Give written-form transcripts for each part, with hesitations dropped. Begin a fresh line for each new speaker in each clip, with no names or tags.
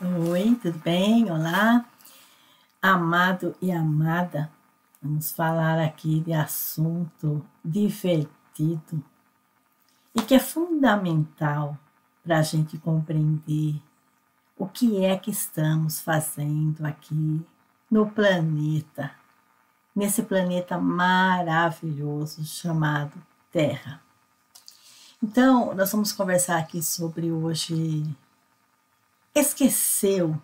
Oi, tudo bem? Olá, amado e amada. Vamos falar aqui de assunto divertido e que é fundamental para a gente compreender o que é que estamos fazendo aqui no planeta, nesse planeta maravilhoso chamado Terra. Então, nós vamos conversar aqui sobre hoje. Esqueceu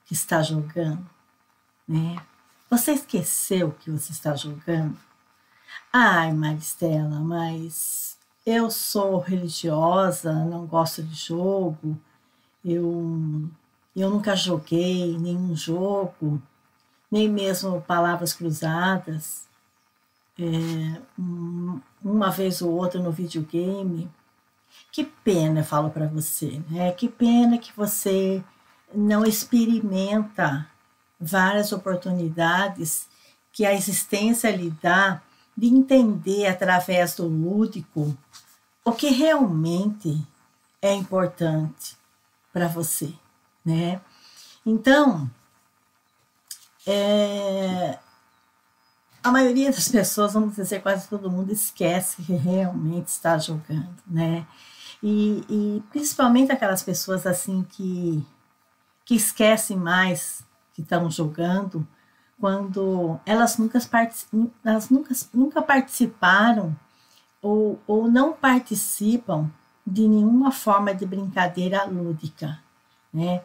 que está jogando, né? Você esqueceu que você está jogando? Ai, Maristela, mas eu sou religiosa, não gosto de jogo, eu, eu nunca joguei nenhum jogo, nem mesmo palavras cruzadas, uma vez ou outra no videogame. Que pena, eu falo para você, né? Que pena que você não experimenta várias oportunidades que a existência lhe dá de entender através do lúdico o que realmente é importante para você, né? Então, a maioria das pessoas, vamos dizer, quase todo mundo esquece que realmente está jogando, né? E principalmente aquelas pessoas assim que esquecem mais que estão jogando, quando elas nunca participaram ou não participam de nenhuma forma de brincadeira lúdica, né?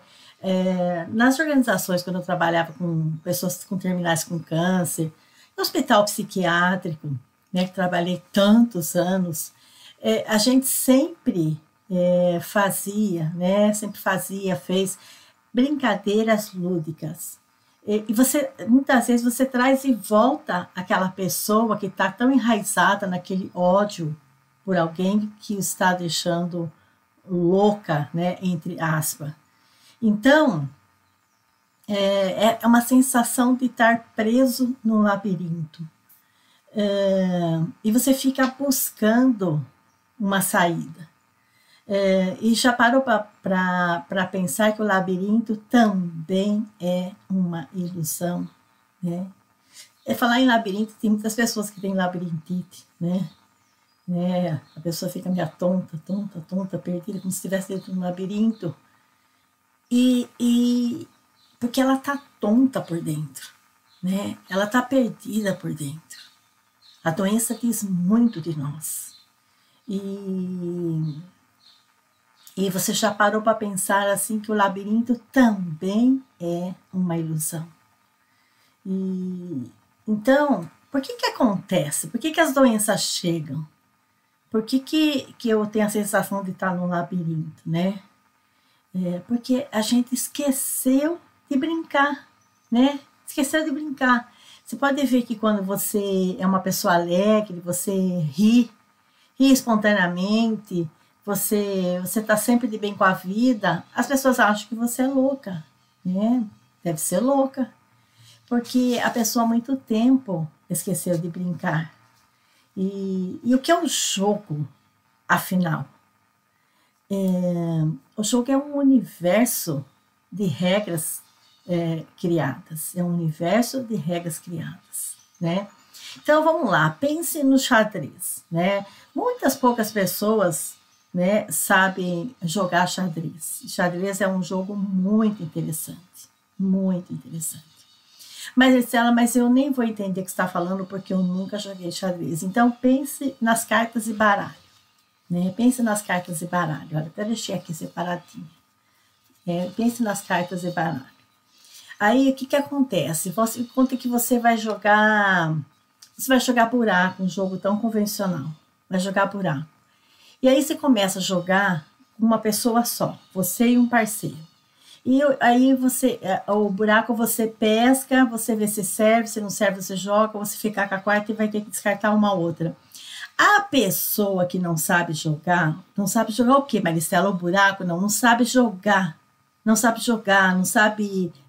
Nas organizações, quando eu trabalhava com pessoas com terminais com câncer, no hospital psiquiátrico, né, que trabalhei tantos anos, a gente sempre fez brincadeiras lúdicas. E você, muitas vezes, você traz de volta aquela pessoa que está tão enraizada naquele ódio por alguém que o está deixando louca, né, entre aspas. Então, é uma sensação de estar preso num labirinto. E você fica buscando uma saída. E já parou para pensar que o labirinto também é uma ilusão, né? Falar em labirinto, tem muitas pessoas que têm labirintite, né? A pessoa fica meio tonta, perdida, como se estivesse dentro de um labirinto. Porque ela está tonta por dentro, né? Ela está perdida por dentro. A doença diz muito de nós. E você já parou para pensar assim que o labirinto também é uma ilusão. Então, por que acontece? Por que as doenças chegam? Por que eu tenho a sensação de estar num labirinto, né? Porque a gente esqueceu de brincar, né? Esqueceu de brincar. Você pode ver que quando você é uma pessoa alegre, você ri espontaneamente, você está sempre de bem com a vida, as pessoas acham que você é louca, né? Deve ser louca, porque a pessoa há muito tempo esqueceu de brincar. E o que é o jogo, afinal? O jogo é um universo de regras criadas, é um universo de regras criadas, né? Então vamos lá, pense no xadrez, né? Muitas poucas pessoas, né, sabem jogar xadrez. Xadrez é um jogo muito interessante, muito interessante. Mas Estela, mas eu nem vou entender o que você está falando porque eu nunca joguei xadrez. Então pense nas cartas e baralho, né? Pense nas cartas e baralho. Olha, até deixei aqui separadinho. Pense nas cartas e baralho. Aí o que acontece? Você conta que você vai jogar buraco, um jogo tão convencional. Vai jogar buraco. E aí você começa a jogar com uma pessoa só, você e um parceiro. E aí o buraco você pesca, você vê se serve, se não serve você joga, você fica com a quarta e vai ter que descartar uma outra. A pessoa que não sabe jogar o quê, Maristela? O buraco? Não sabe jogar. Não sabe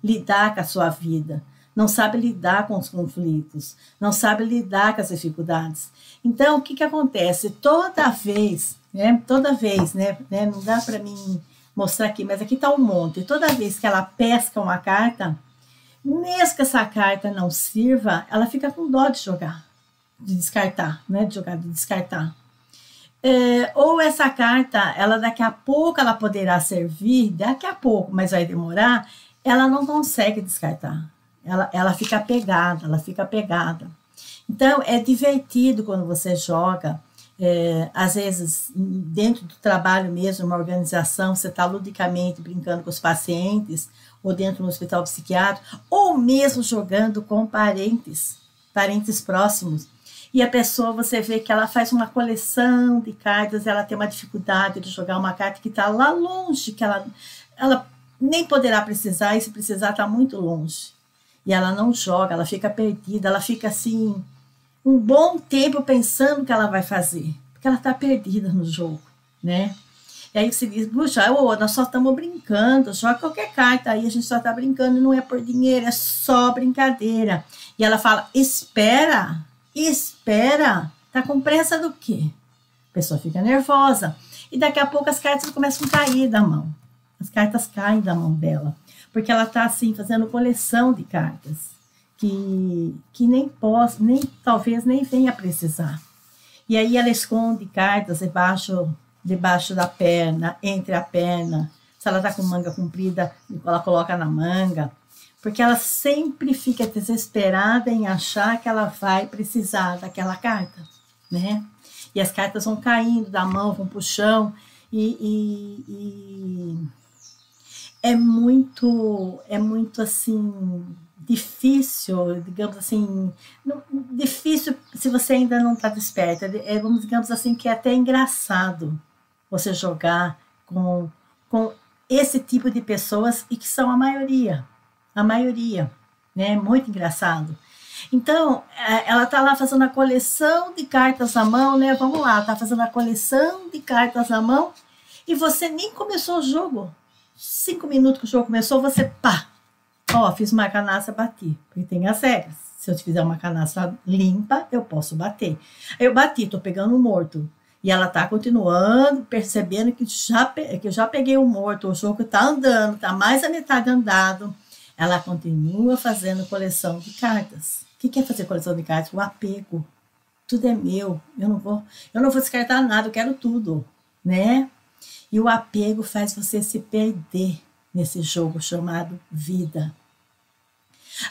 lidar com a sua vida, não sabe lidar com os conflitos, não sabe lidar com as dificuldades. Então, o que acontece? Toda vez, né, não dá para mim mostrar aqui, mas aqui está um monte. E toda vez que ela pesca uma carta, mesmo que essa carta não sirva, ela fica com dó de jogar, de descartar, né? De jogar, de descartar. Ou essa carta, ela daqui a pouco ela poderá servir, daqui a pouco, mas vai demorar, ela não consegue descartar. Ela fica apegada, ela fica apegada. Então, é divertido quando você joga, às vezes, dentro do trabalho mesmo, uma organização, você está ludicamente brincando com os pacientes, ou dentro do hospital psiquiátrico, ou mesmo jogando com parentes próximos. E a pessoa, você vê que ela faz uma coleção de cartas, ela tem uma dificuldade de jogar uma carta que está lá longe, que ela nem poderá precisar, e se precisar está muito longe. E ela não joga, ela fica perdida, ela fica assim, um bom tempo pensando o que ela vai fazer, porque ela está perdida no jogo, né? E aí você diz, puxa, nós só estamos brincando, joga qualquer carta aí, a gente só está brincando, não é por dinheiro, é só brincadeira. E ela fala, espera, tá com pressa do quê? A pessoa fica nervosa. E daqui a pouco as cartas começam a cair da mão. As cartas caem da mão dela, porque ela está assim, fazendo coleção de cartas, que talvez nem venha precisar. E aí ela esconde cartas debaixo da perna, entre a perna. Se ela está com manga comprida, ela coloca na manga, porque ela sempre fica desesperada em achar que ela vai precisar daquela carta, né? E as cartas vão caindo da mão, vão pro chão, e é muito assim, difícil, digamos assim, difícil se você ainda não está desperta, digamos assim, que é até engraçado você jogar com esse tipo de pessoas, e que são a maioria, né? Muito engraçado. Então, ela está lá fazendo a coleção de cartas à mão, né? Vamos lá, está fazendo a coleção de cartas à mão, e você nem começou o jogo. 5 minutos que o jogo começou, você fiz uma canastra, bati, porque tem as regras. Se eu fizer uma canastra limpa, eu posso bater. Eu bati, tô pegando um morto. E ela tá continuando, percebendo que eu já peguei o morto, o jogo tá andando, tá mais a metade andado. Ela continua fazendo coleção de cartas. O que é fazer coleção de cartas? O apego. Tudo é meu. Eu não vou descartar nada, eu quero tudo, né? E o apego faz você se perder nesse jogo chamado vida.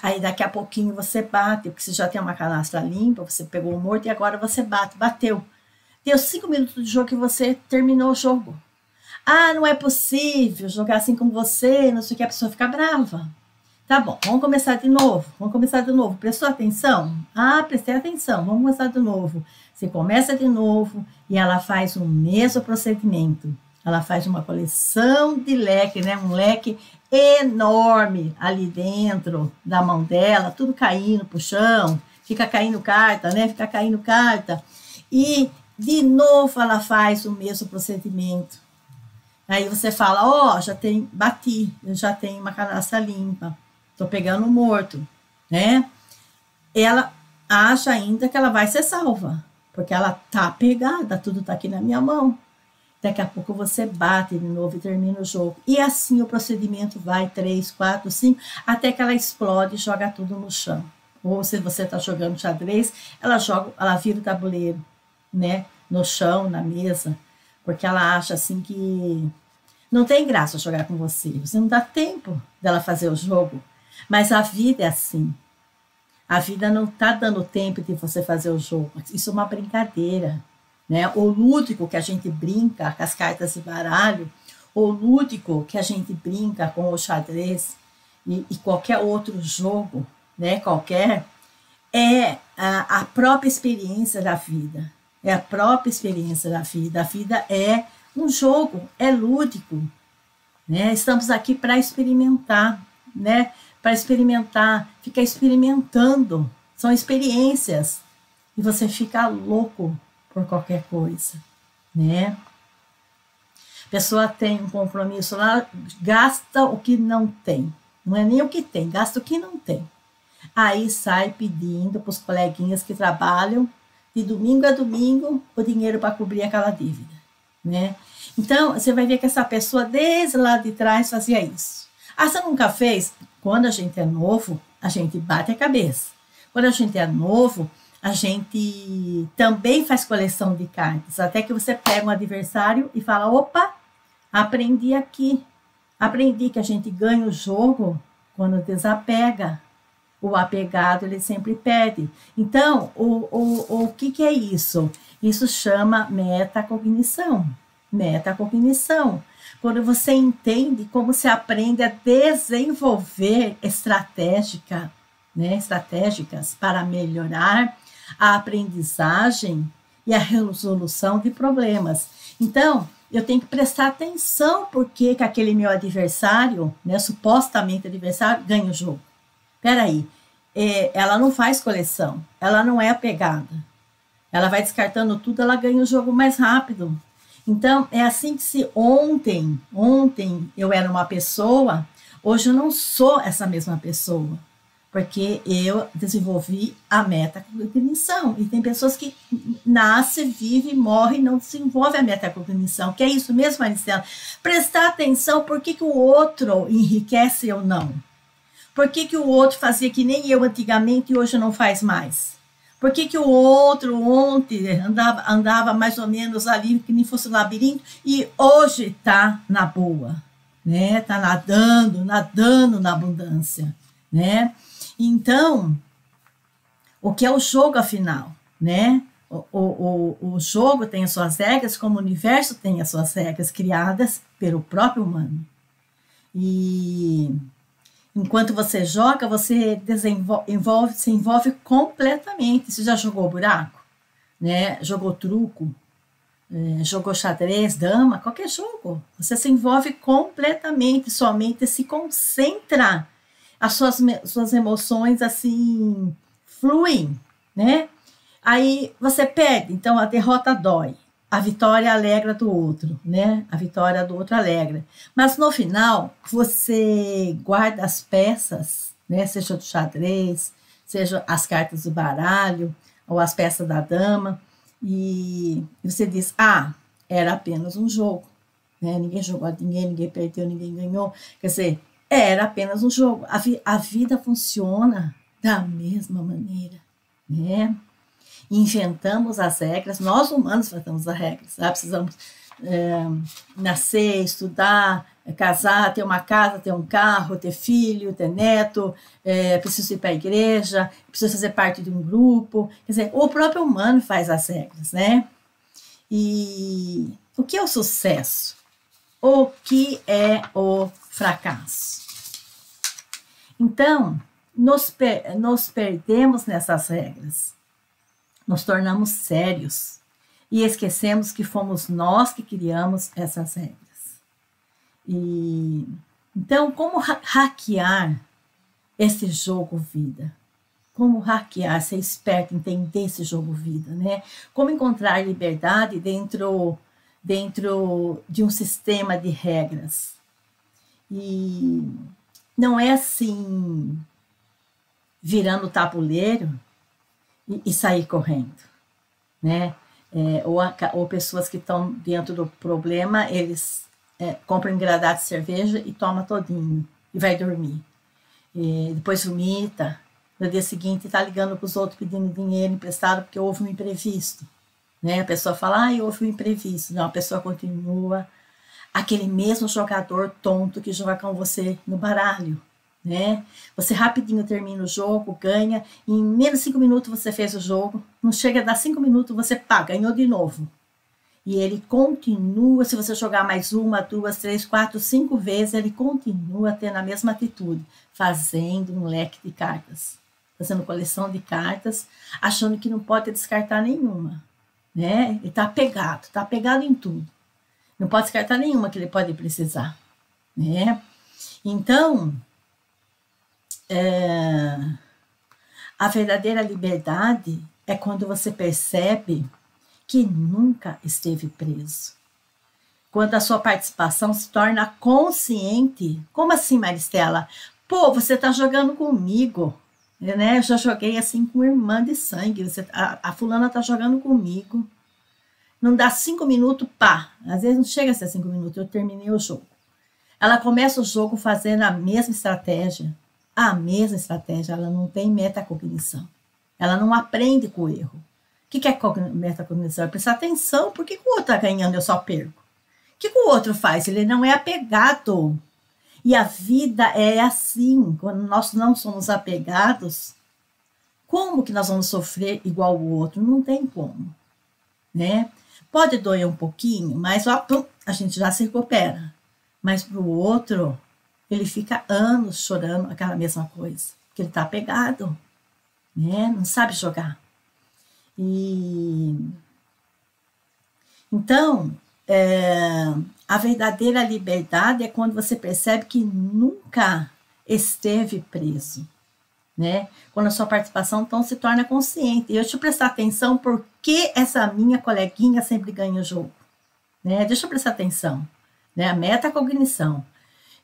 Aí daqui a pouquinho você bate, porque você já tem uma canastra limpa, você pegou o morto e agora você bateu. Deu 5 minutos de jogo que você terminou o jogo. Não é possível jogar assim com você, não sei o que, a pessoa fica brava. Tá bom, vamos começar de novo. Prestou atenção? Prestei atenção, vamos começar de novo. Você começa de novo e ela faz o mesmo procedimento. Ela faz uma coleção de leque, né? Um leque enorme ali dentro da mão dela, tudo caindo pro chão, fica caindo carta, né? E de novo ela faz o mesmo procedimento. Aí você fala, bati, eu já tenho uma canastra limpa, tô pegando um morto, né? Ela acha ainda que ela vai ser salva, porque ela tá pegada, tudo tá aqui na minha mão. Daqui a pouco você bate de novo e termina o jogo. E assim o procedimento vai 3, 4, 5, até que ela explode e joga tudo no chão. Ou se você está jogando xadrez, ela vira o tabuleiro, né? No chão, na mesa, porque ela acha assim que não tem graça jogar com você. Você não dá tempo dela fazer o jogo. Mas a vida é assim. A vida não está dando tempo de você fazer o jogo. Isso é uma brincadeira. Né? O lúdico que a gente brinca com as cartas de baralho, o lúdico que a gente brinca com o xadrez e qualquer outro jogo, né? É a própria experiência da vida. É a própria experiência da vida. A vida é um jogo, é lúdico. Né? Estamos aqui para experimentar, né? Para experimentar, ficar experimentando. São experiências. E você fica louco por qualquer coisa, né? A pessoa tem um compromisso lá, gasta o que não tem. Não é nem o que tem, gasta o que não tem. Aí sai pedindo para os coleguinhas que trabalham de domingo a domingo o dinheiro para cobrir aquela dívida, né? Então, você vai ver que essa pessoa, desde lá de trás, fazia isso. Ah, você nunca fez? Quando a gente é novo, a gente bate a cabeça. Quando a gente é novo, a gente também faz coleção de cartas. Até que você pega um adversário e fala, opa, aprendi aqui. Aprendi que a gente ganha o jogo quando desapega. O apegado, ele sempre perde. Então, o que é isso? Isso chama metacognição. Metacognição. Quando você entende como se aprende a desenvolver estratégicas para melhorar a aprendizagem e a resolução de problemas. Então, eu tenho que prestar atenção porque que aquele meu adversário, supostamente adversário, ganha o jogo. Peraí, ela não faz coleção, ela não é apegada. Ela vai descartando tudo, ela ganha o jogo mais rápido. Então, é assim que se ontem eu era uma pessoa, hoje eu não sou essa mesma pessoa. Porque eu desenvolvi a metacognição. E tem pessoas que nascem, vivem, morrem e não desenvolvem a metacognição. Que é isso mesmo, Maricela? Prestar atenção por que o outro enriquece ou não. Por que o outro fazia que nem eu antigamente e hoje não faz mais? Por que o outro ontem andava mais ou menos ali, que nem fosse um labirinto, e hoje está na boa, né? Está nadando na abundância, né? Então, o que é o jogo, afinal, né? O jogo tem as suas regras, como o universo tem as suas regras criadas pelo próprio humano. E enquanto você joga, você se envolve completamente. Você já jogou buraco, né? Jogou truco, jogou xadrez, dama, qualquer jogo. Você se envolve completamente, sua mente se concentra. As suas emoções, assim, fluem, né? Aí você perde, então a derrota dói. A vitória alegra do outro, né? A vitória do outro alegra. Mas no final, você guarda as peças, né? Seja do xadrez, seja as cartas do baralho, ou as peças da dama, e você diz, era apenas um jogo, né? Ninguém jogou a ninguém, ninguém perdeu, ninguém ganhou. Quer dizer, era apenas um jogo. A vida funciona da mesma maneira, né? Inventamos as regras, nós humanos inventamos as regras, tá? Precisamos nascer, estudar, casar, ter uma casa, ter um carro, ter filho, ter neto, preciso ir para a igreja, preciso fazer parte de um grupo. Quer dizer, o próprio humano faz as regras, né? E o que é o sucesso? O que é o fracasso? Então, nos perdemos nessas regras. Nos tornamos sérios e esquecemos que fomos nós que criamos essas regras. Então, como hackear esse jogo vida? Como hackear, ser esperto, entender esse jogo vida, né? Como encontrar liberdade dentro de um sistema de regras? E não é assim, virando o tabuleiro e sair correndo, né? Ou pessoas que estão dentro do problema, eles compram engradado de cerveja e toma todinho e vai dormir. E depois vomita, no dia seguinte está ligando para os outros pedindo dinheiro emprestado porque houve um imprevisto, né? A pessoa fala, houve um imprevisto. Não, a pessoa continua aquele mesmo jogador tonto que joga com você no baralho, né? Você rapidinho termina o jogo, ganha, e em menos de 5 minutos você fez o jogo, não chega a dar 5 minutos, você ganhou de novo. E ele continua, se você jogar mais 1, 2, 3, 4, 5 vezes, ele continua tendo a mesma atitude, fazendo um leque de cartas, fazendo coleção de cartas, achando que não pode descartar nenhuma, né? Ele está apegado em tudo. Não pode descartar nenhuma que ele pode precisar, né? Então, a verdadeira liberdade é quando você percebe que nunca esteve preso. Quando a sua participação se torna consciente. Como assim, Maristela? Pô, você está jogando comigo, né? Eu já joguei assim com irmã de sangue. A fulana está jogando comigo. Não dá 5 minutos, pá. Às vezes não chega a ser 5 minutos, eu terminei o jogo. Ela começa o jogo fazendo a mesma estratégia. A mesma estratégia, ela não tem metacognição. Ela não aprende com o erro. O que é metacognição? É prestar atenção, por que o outro está ganhando e eu só perco? O que o outro faz? Ele não é apegado. E a vida é assim, quando nós não somos apegados, como que nós vamos sofrer igual o outro? Não tem como, né? Pode doer um pouquinho, mas ó, a gente já se recupera. Mas para o outro, ele fica anos chorando aquela mesma coisa, porque ele está apegado, né? Não sabe jogar. Então, a verdadeira liberdade é quando você percebe que nunca esteve preso, né? Quando a sua participação então se torna consciente. E eu deixa eu prestar atenção por que essa minha coleguinha sempre ganha o jogo, né? Deixa eu prestar atenção, né? A metacognição.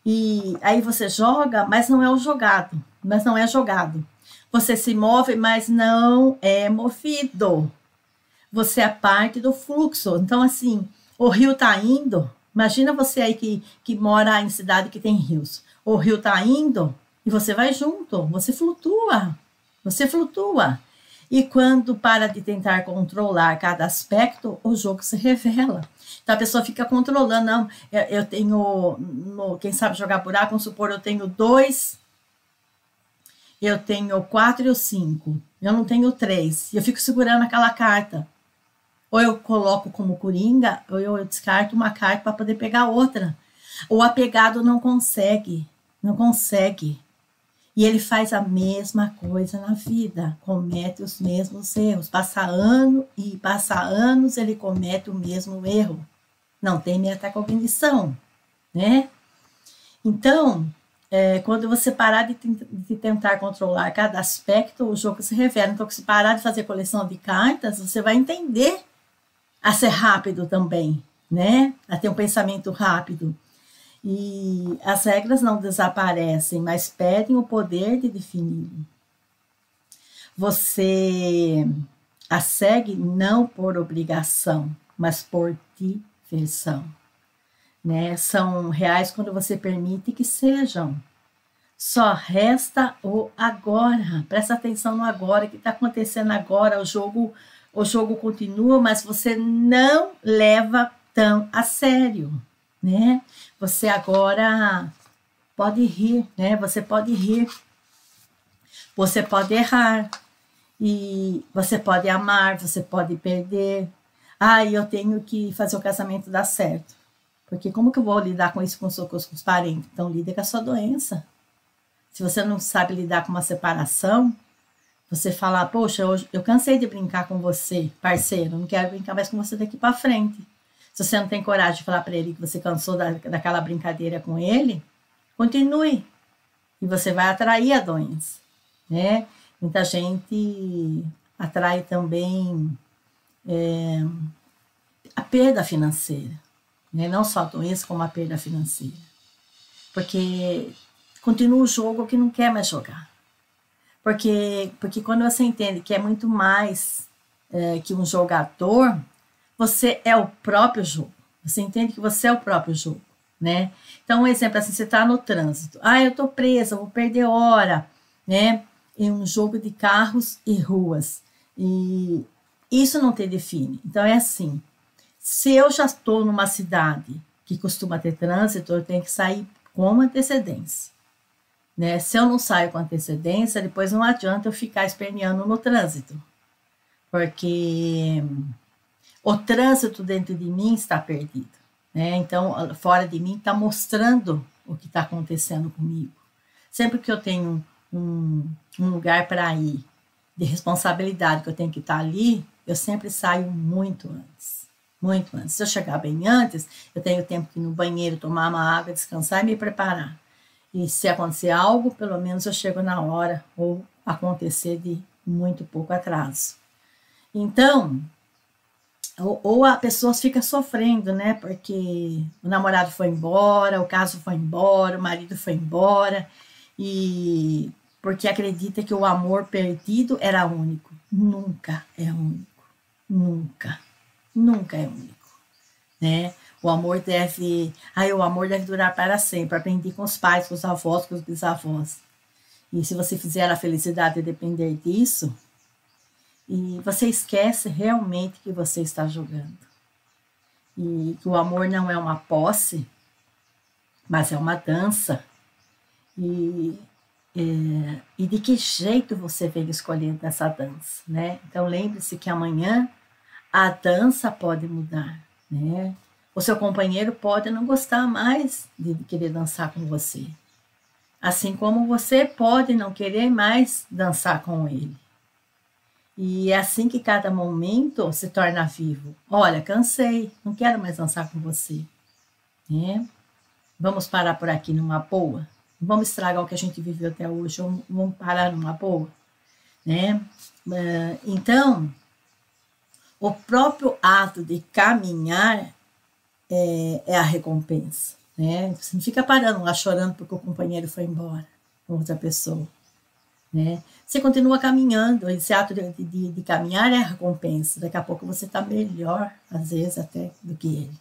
E aí você joga, mas não é o jogado, mas não é jogado. Você se move, mas não é movido. Você é parte do fluxo. Então, assim, o rio tá indo. Imagina você aí que mora em cidade que tem rios. O rio tá indo e você vai junto. Você flutua. Você flutua. E quando para de tentar controlar cada aspecto, o jogo se revela. Então a pessoa fica controlando. Não, eu tenho, quem sabe jogar buraco, vamos supor, eu tenho 2, eu tenho 4 e o 5. Eu não tenho 3. E eu fico segurando aquela carta. Ou eu coloco como coringa, ou eu descarto uma carta para poder pegar outra. O apegado não consegue, não consegue. E ele faz a mesma coisa na vida, comete os mesmos erros. Passa anos, ele comete o mesmo erro. Não tem metacognição, né? Então, quando você parar de tentar controlar cada aspecto, o jogo se revela. Então, se parar de fazer coleção de cartas, você vai entender a ser rápido também, né? A ter um pensamento rápido. E as regras não desaparecem, mas perdem o poder de definir. Você as segue não por obrigação, mas por diversão, né? São reais quando você permite que sejam. Só resta o agora. Presta atenção no agora, o que está acontecendo agora. O jogo continua, mas você não leva tão a sério, né? Você agora pode rir, né? Você pode rir. Você pode errar. E você pode amar, você pode perder. Eu tenho que fazer o casamento dar certo. Porque como que eu vou lidar com isso com os parentes? Então, lida com a sua doença. Se você não sabe lidar com uma separação, você fala, poxa, eu cansei de brincar com você, parceiro, não quero brincar mais com você daqui para frente. Se você não tem coragem de falar para ele que você cansou daquela brincadeira com ele, continue. E você vai atrair a doença, né? Muita gente atrai também a perda financeira, né? Não só a doença, como a perda financeira. Porque continua o jogo que não quer mais jogar. Porque quando você entende que é muito mais que um jogador, você é o próprio jogo. Você entende que você é o próprio jogo, né? Então, um exemplo assim, você está no trânsito. Eu estou presa, vou perder hora, né? Em um jogo de carros e ruas. E isso não te define. Então, é assim, se eu já estou numa cidade que costuma ter trânsito, eu tenho que sair com antecedência, né? Se eu não saio com antecedência, depois não adianta eu ficar esperneando no trânsito, porque o trânsito dentro de mim está perdido, né? Então, fora de mim está mostrando o que está acontecendo comigo. Sempre que eu tenho um lugar para ir, de responsabilidade que eu tenho que estar ali, eu sempre saio muito antes. Muito antes. Se eu chegar bem antes, eu tenho tempo que ir no banheiro, tomar uma água, descansar e me preparar. E se acontecer algo, pelo menos eu chego na hora, ou acontecer de muito pouco atraso. Então, ou a pessoa fica sofrendo, né? Porque o namorado foi embora, o caso foi embora, o marido foi embora, e porque acredita que o amor perdido era único. Nunca é único. Nunca. nunca é único, né? O amor deve durar para sempre. Aprendi com os pais, com os avós, com os bisavós. E se você fizer a felicidade depender disso, e você esquece realmente que você está jogando. E que o amor não é uma posse, mas é uma dança. E de que jeito você vem escolhendo essa dança, né? Então lembre-se que amanhã a dança pode mudar, né? O seu companheiro pode não gostar mais de querer dançar com você. Assim como você pode não querer mais dançar com ele. E é assim que cada momento se torna vivo. Olha, cansei, não quero mais dançar com você, né? Vamos parar por aqui numa boa? Vamos estragar o que a gente viveu até hoje, vamos parar numa boa, né? Então, o próprio ato de caminhar é a recompensa, né? Você não fica parando lá chorando porque o companheiro foi embora com outra pessoa, né? Você continua caminhando, esse ato de caminhar é a recompensa. Daqui a pouco você está melhor, às vezes até do que ele,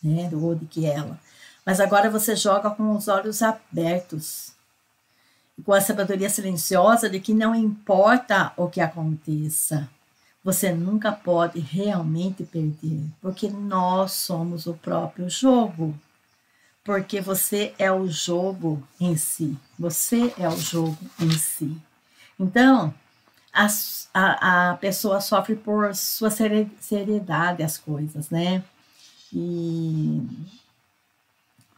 né? Ou do que ela. Mas agora você joga com os olhos abertos, com a sabedoria silenciosa de que não importa o que aconteça, você nunca pode realmente perder, porque nós somos o próprio jogo, porque você é o jogo em si, você é o jogo em si. Então, a pessoa sofre por sua seriedade as coisas, né? E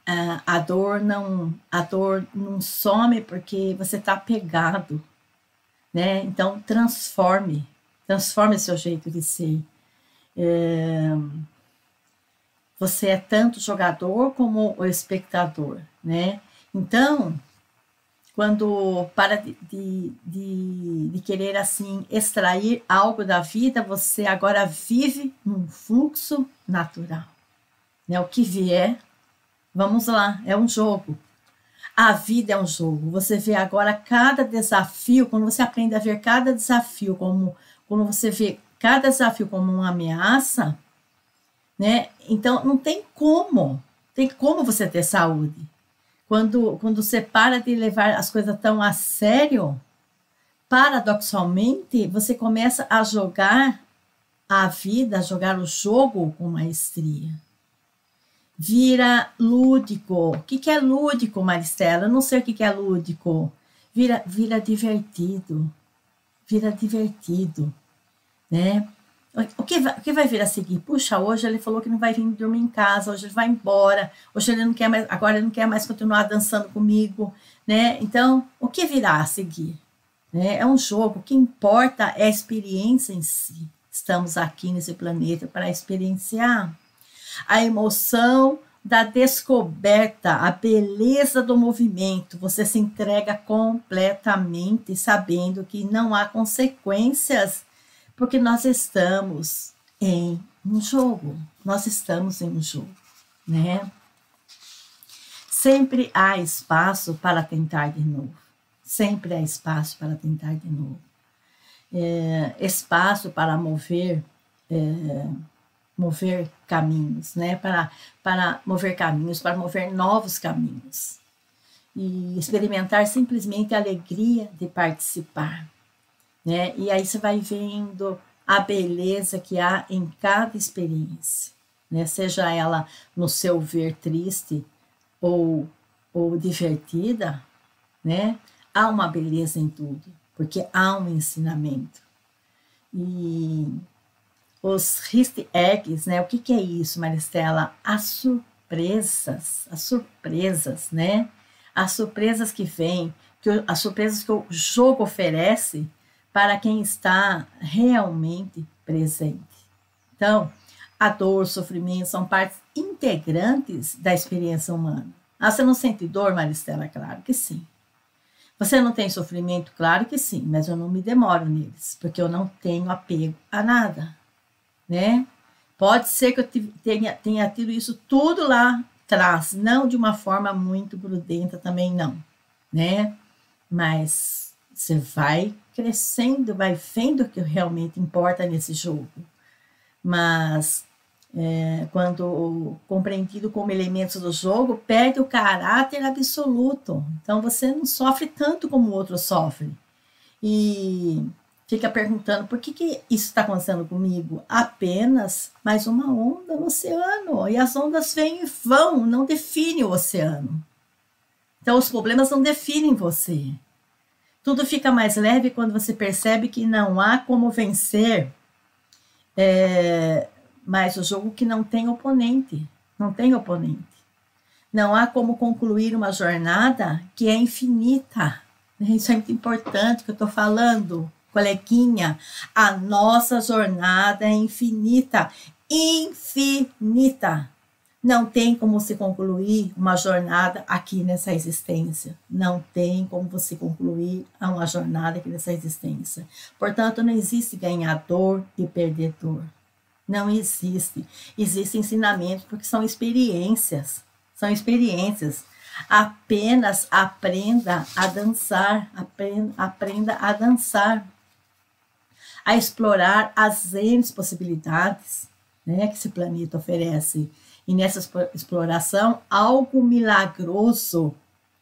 a dor não some porque você está apegado, né? Então transforme seu jeito de ser. Você é tanto jogador como o espectador, né? Então, quando para de querer assim extrair algo da vida, você agora vive num fluxo natural, né? O que vier, vamos lá, é um jogo. A vida é um jogo. Você vê agora cada desafio, quando você aprende a ver cada desafio quando você vê cada desafio como uma ameaça, né? Então não tem como você ter saúde. Quando você para de levar as coisas tão a sério, paradoxalmente, você começa a jogar a vida, a jogar o jogo com maestria. Vira lúdico. O que é lúdico, Maristela? Eu não sei o que é lúdico. Vira divertido. Vira divertido, né? O que vai vir a seguir? Puxa, hoje ele falou que não vai vir dormir em casa, hoje ele vai embora, hoje ele não quer mais, agora ele não quer mais continuar dançando comigo, né? Então, o que virá a seguir? Né? É um jogo, o que importa é a experiência em si. Estamos aqui nesse planeta para experienciar a emoção da descoberta, a beleza do movimento. Você se entrega completamente, sabendo que não há consequências, porque nós estamos em um jogo. Nós estamos em um jogo, né? Sempre há espaço para tentar de novo. Sempre há espaço para tentar de novo. Espaço para mover caminhos, né? Para mover caminhos, para mover novos caminhos. E experimentar simplesmente a alegria de participar, né? E aí você vai vendo a beleza que há em cada experiência, né? Seja ela no seu ver triste ou divertida, né? Há uma beleza em tudo, porque há um ensinamento. E os easter eggs, né? O que é isso, Maristela? As surpresas, né? As surpresas que vêm, as surpresas que o jogo oferece para quem está realmente presente. Então, a dor, o sofrimento são partes integrantes da experiência humana. Você não sente dor, Maristela? Claro que sim. Você não tem sofrimento? Claro que sim, mas eu não me demoro neles, porque eu não tenho apego a nada, né? Pode ser que eu tenha tido isso tudo lá atrás, não de uma forma muito grudenta também não, né? Mas você vai crescendo, vai vendo o que realmente importa nesse jogo. mas quando compreendido como elementos do jogo, perde o caráter absoluto. Então você não sofre tanto como o outro sofre. E fica perguntando, por que isso está acontecendo comigo? Apenas mais uma onda no oceano. E as ondas vêm e vão, não definem o oceano. Então os problemas não definem você. Tudo fica mais leve quando você percebe que não há como vencer mais o jogo que não tem oponente. Não tem oponente. Não há como concluir uma jornada que é infinita. Isso é muito importante que eu estou falando, coleguinha. A nossa jornada é infinita. Infinita. Não tem como se concluir uma jornada aqui nessa existência. Não tem como você concluir uma jornada aqui nessa existência. Portanto, não existe ganhador e perdedor. Não existe. Existem ensinamentos porque são experiências. São experiências. Apenas aprenda a dançar. Aprenda a dançar. A explorar as N possibilidades, né, que esse planeta oferece. E nessa exploração, algo milagroso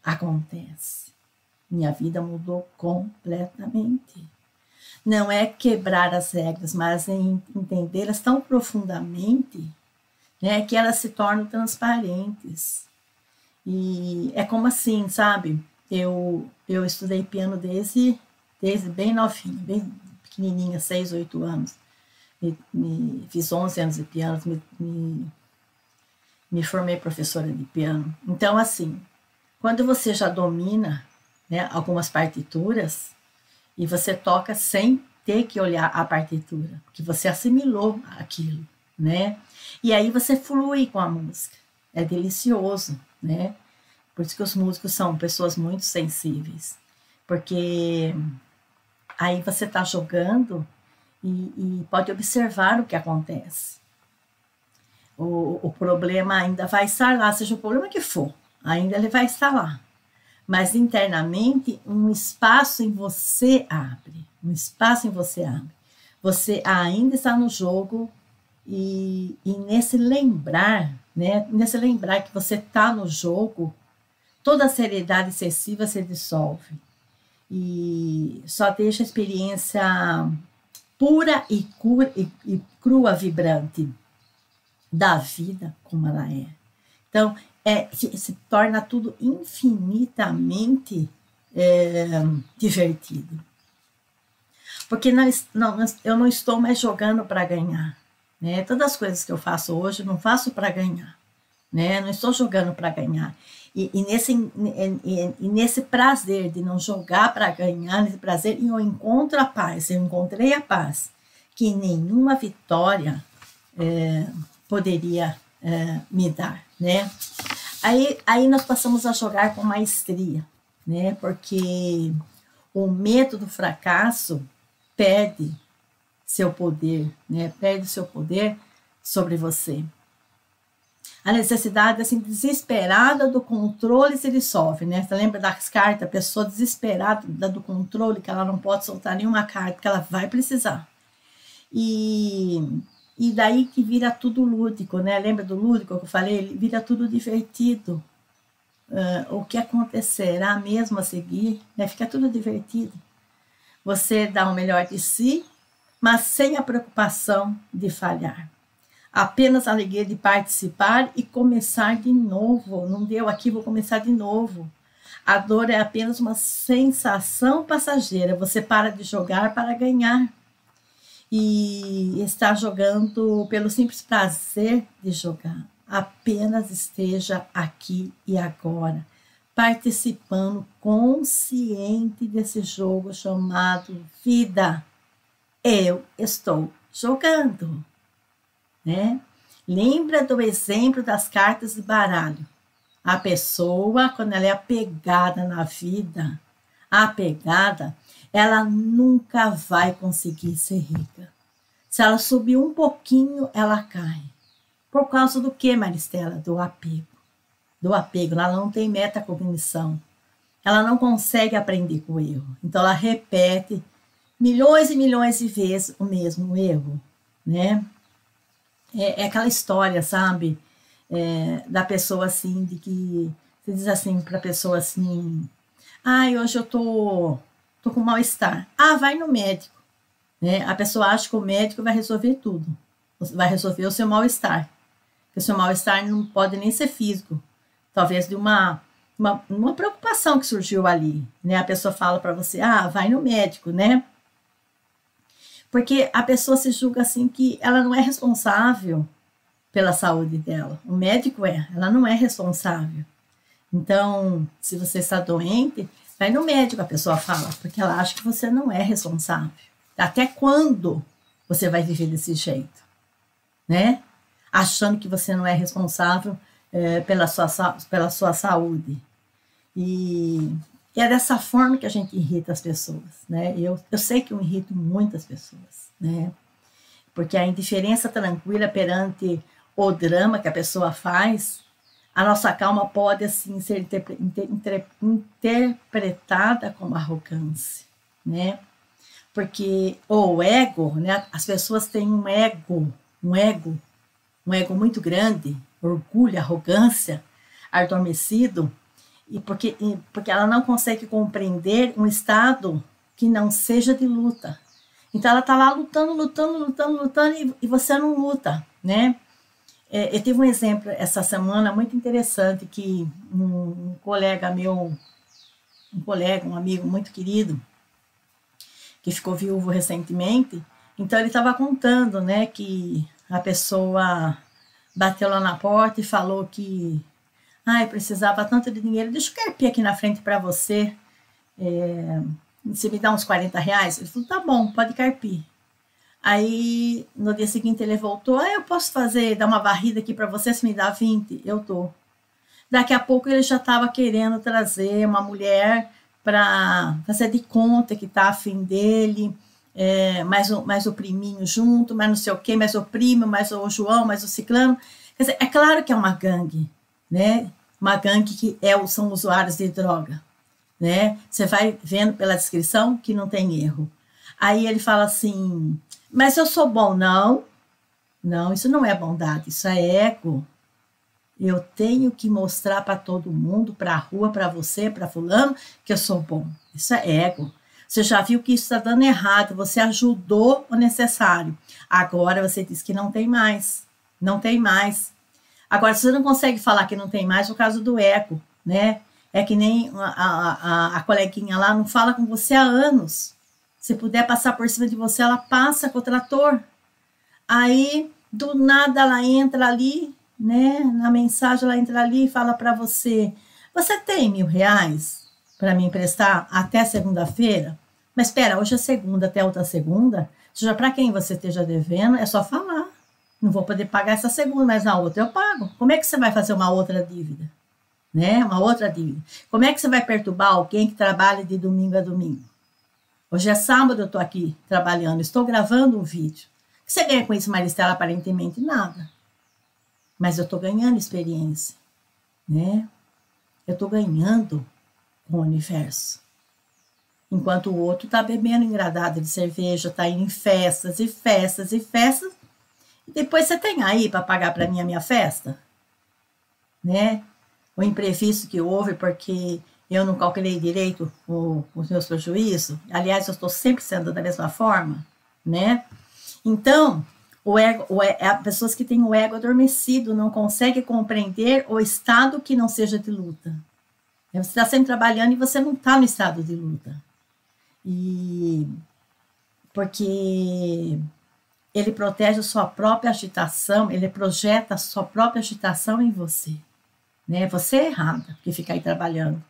acontece. Minha vida mudou completamente. Não é quebrar as regras, mas entendê-las tão profundamente, né, que elas se tornam transparentes. E é como assim, sabe? Eu estudei piano desde bem novinha, bem pequenininha, 6, 8 anos. Fiz 11 anos de piano, me formei professora de piano. Então, assim, quando você já domina, né, algumas partituras, e você toca sem ter que olhar a partitura, porque você assimilou aquilo, né? E aí você flui com a música. É delicioso, né? Por isso que os músicos são pessoas muito sensíveis. Porque aí você está jogando e pode observar o que acontece. O problema ainda vai estar lá, seja o problema que for, ainda ele vai estar lá. Mas internamente, um espaço em você abre. Um espaço em você abre. Você ainda está no jogo e nesse lembrar, né? Nesse lembrar que você está no jogo, toda a seriedade excessiva se dissolve. E só deixa a experiência pura e crua, vibrante da vida como ela é. Então, se torna tudo infinitamente divertido. Porque eu não estou mais jogando para ganhar. Né? Todas as coisas que eu faço hoje, eu não faço para ganhar. Né? Não estou jogando para ganhar. E nesse prazer de não jogar para ganhar, nesse prazer, eu encontro a paz. Eu encontrei a paz que nenhuma vitória poderia me dar, né? Aí nós passamos a jogar com maestria, né? Porque o medo do fracasso perde seu poder, né? Perde seu poder sobre você. A necessidade, assim, desesperada do controle se dissolve, né? Você lembra das cartas? A pessoa desesperada do controle, que ela não pode soltar nenhuma carta, que ela vai precisar. E daí que vira tudo lúdico, né? Lembra do lúdico que eu falei? Vira tudo divertido. O que acontecerá mesmo a seguir, né? Fica tudo divertido. Você dá o melhor de si, mas sem a preocupação de falhar. Apenas a alegria de participar e começar de novo. Não deu aqui, vou começar de novo. A dor é apenas uma sensação passageira. Você para de jogar para ganhar. E está jogando pelo simples prazer de jogar. Apenas esteja aqui e agora, participando consciente desse jogo chamado vida. Eu estou jogando. Né? Lembra do exemplo das cartas de baralho. A pessoa, quando ela é apegada na vida, ela nunca vai conseguir ser rica. Se ela subir um pouquinho, ela cai. Por causa do que, Maristela? Do apego. Do apego. Ela não tem metacognição. Ela não consegue aprender com o erro. Então, ela repete milhões e milhões de vezes o mesmo erro, né? É aquela história, sabe? Da pessoa assim, de que você diz assim para a pessoa assim: ai, hoje eu tô com mal-estar. Ah, vai no médico. Né? A pessoa acha que o médico vai resolver tudo, vai resolver o seu mal-estar. Porque o seu mal-estar não pode nem ser físico, talvez de uma preocupação que surgiu ali. Né? A pessoa fala para você: ah, vai no médico, né? Porque a pessoa se julga assim que ela não é responsável pela saúde dela. O médico ela não é responsável. Então, se você está doente, vai no médico, a pessoa fala, porque ela acha que você não é responsável. Até quando você vai viver desse jeito, né? Achando que você não é responsável pela sua saúde. E é dessa forma que a gente irrita as pessoas, né? Eu sei que eu irrito muitas pessoas, né? Porque a indiferença tranquila perante o drama que a pessoa faz, a nossa calma pode, assim, ser interpretada como arrogância, né? Porque o ego, né? As pessoas têm um ego muito grande, orgulho, arrogância, adormecido, porque ela não consegue compreender um estado que não seja de luta. Então ela está lá lutando, e você não luta, né? Eu tive um exemplo essa semana muito interessante que um colega meu, um amigo muito querido, que ficou viúvo recentemente, então ele estava contando, né, que a pessoa bateu lá na porta e falou que precisava tanto de dinheiro, deixa eu carpir aqui na frente para você, você me dá uns 40 reais? Ele falou, tá bom, pode carpir. Aí, no dia seguinte, ele voltou, eu posso dar uma varrida aqui para você, se me dá 20? Eu tô. Daqui a pouco ele já estava querendo trazer uma mulher para fazer de conta que tá afim dele, mais o priminho junto, mais não sei o quê, mais o primo, mais o João, mais o ciclano. Quer dizer, é claro que é uma gangue, né? Uma gangue que são usuários de droga, né? Você vai vendo pela descrição que não tem erro. Aí ele fala assim, mas eu sou bom. Não, isso não é bondade, isso é ego. Eu tenho que mostrar para todo mundo, para a rua, para você, para fulano, que eu sou bom. Isso é ego. Você já viu que isso está dando errado, você ajudou o necessário. Agora você diz que não tem mais. Não tem mais. Agora, você não consegue falar que não tem mais por causa do ego, né? É que nem a coleguinha lá não fala com você há anos. Se puder passar por cima de você, ela passa com o trator. Aí, do nada, ela entra ali, né? Na mensagem, ela entra ali e fala para você, você tem R$ 1.000 para me emprestar até segunda-feira? Mas espera, hoje é segunda, até outra segunda. Seja para quem você esteja devendo, é só falar. Não vou poder pagar essa segunda, mas na outra eu pago. Como é que você vai fazer uma outra dívida? Né? Uma outra dívida. Como é que você vai perturbar alguém que trabalha de domingo a domingo? Hoje é sábado, eu estou aqui trabalhando, estou gravando um vídeo. O que você ganha com isso, Maristela? Aparentemente nada. Mas eu estou ganhando experiência, né? Eu estou ganhando com o universo. Enquanto o outro está bebendo engradado de cerveja, está indo em festas e festas e festas, e depois você tem aí para pagar para mim a minha festa, né? O imprevisto que houve porque eu não calculei direito os meus prejuízos. Aliás, eu estou sempre sendo da mesma forma, né? Então, pessoas que têm o ego adormecido não conseguem compreender o estado que não seja de luta. Você está sempre trabalhando e você não está no estado de luta. E porque ele protege a sua própria agitação, ele projeta a sua própria agitação em você. Né? Você é errada, porque fica aí trabalhando.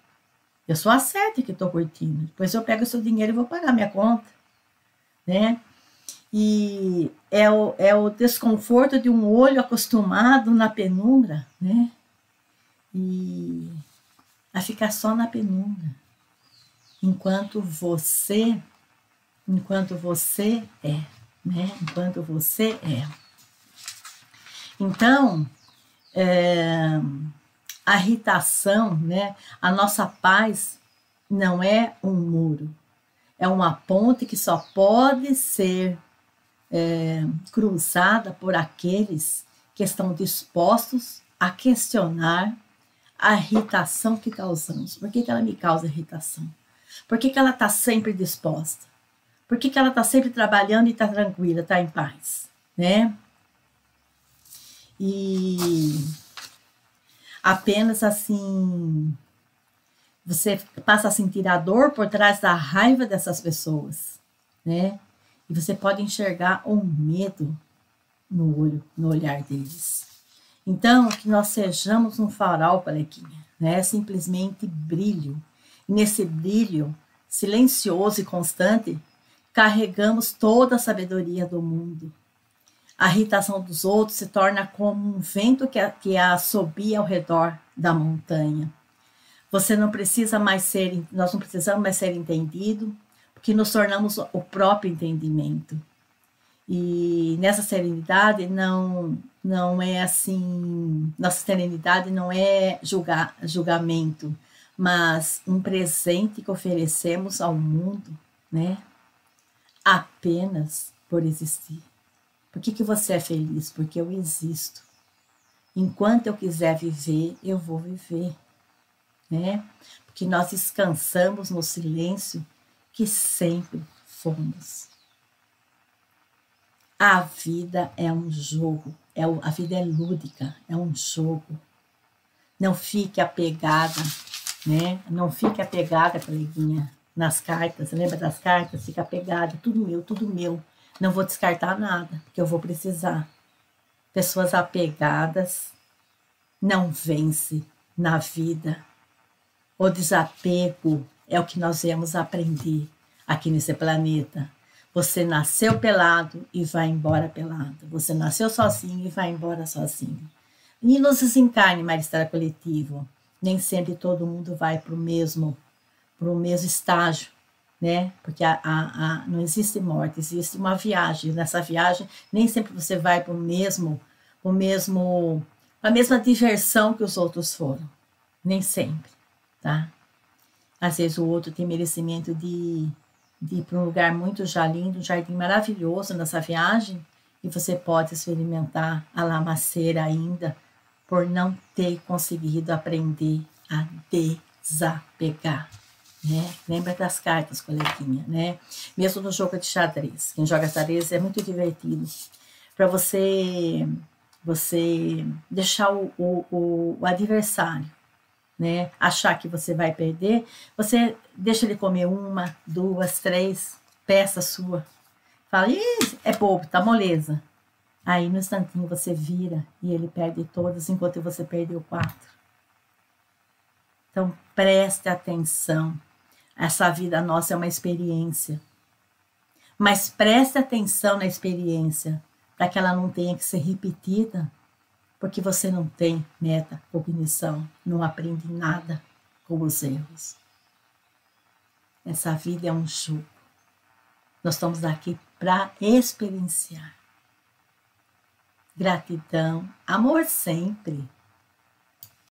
Eu sou a certa que estou curtindo. Depois eu pego o seu dinheiro e vou pagar minha conta. Né? E é o desconforto de um olho acostumado na penumbra, né? E a ficar só na penumbra. Enquanto você é, né? Enquanto você é. Então, a irritação, né? A nossa paz não é um muro, é uma ponte que só pode ser cruzada por aqueles que estão dispostos a questionar a irritação que causamos. Por que ela me causa irritação? Por que ela está sempre disposta? Por que ela está sempre trabalhando e está tranquila, está em paz, né? E apenas assim, você passa a sentir a dor por trás da raiva dessas pessoas, né? E você pode enxergar um medo no olhar deles. Então, que nós sejamos um farol, Palequinha, né? Simplesmente brilho. E nesse brilho silencioso e constante, carregamos toda a sabedoria do mundo. A irritação dos outros se torna como um vento que assobia ao redor da montanha. Você não precisa mais ser, nós não precisamos mais ser entendidos, porque nos tornamos o próprio entendimento. E nessa serenidade não é assim, nossa serenidade não é julgamento, mas um presente que oferecemos ao mundo, né? Apenas por existir. Por que você é feliz? Porque eu existo. Enquanto eu quiser viver, eu vou viver, né? Porque nós descansamos no silêncio que sempre fomos. A vida é um jogo, a vida é lúdica, é um jogo. Não fique apegada, né? Não fique apegada, coleguinha, nas cartas. Você lembra das cartas? Fica apegada, tudo meu, tudo meu. Não vou descartar nada, porque eu vou precisar. Pessoas apegadas não vencem na vida. O desapego é o que nós viemos aprender aqui nesse planeta. Você nasceu pelado e vai embora pelado. Você nasceu sozinho e vai embora sozinho. E no desencarne, Maristério Coletivo, nem sempre todo mundo vai para o mesmo estágio, né? Porque não existe morte, existe uma viagem. Nessa viagem, nem sempre você vai para a mesma diversão que os outros foram. Nem sempre, tá? Às vezes o outro tem merecimento de ir para um lugar muito lindo, um jardim maravilhoso nessa viagem, e você pode experimentar a lamaceira ainda por não ter conseguido aprender a desapegar, né? Lembra das cartas, coleguinha, né? Mesmo no jogo de xadrez. Quem joga xadrez é muito divertido. Para você deixar o adversário, né, achar que você vai perder, você deixa ele comer 1, 2, 3 peças sua. Fala, é bobo, tá moleza. Aí no instantinho você vira e ele perde todas, enquanto você perdeu 4. Então preste atenção. Essa vida nossa é uma experiência. Mas preste atenção na experiência, para que ela não tenha que ser repetida, porque você não tem metacognição, não aprende nada com os erros. Essa vida é um jogo. Nós estamos aqui para experienciar. Gratidão, amor sempre.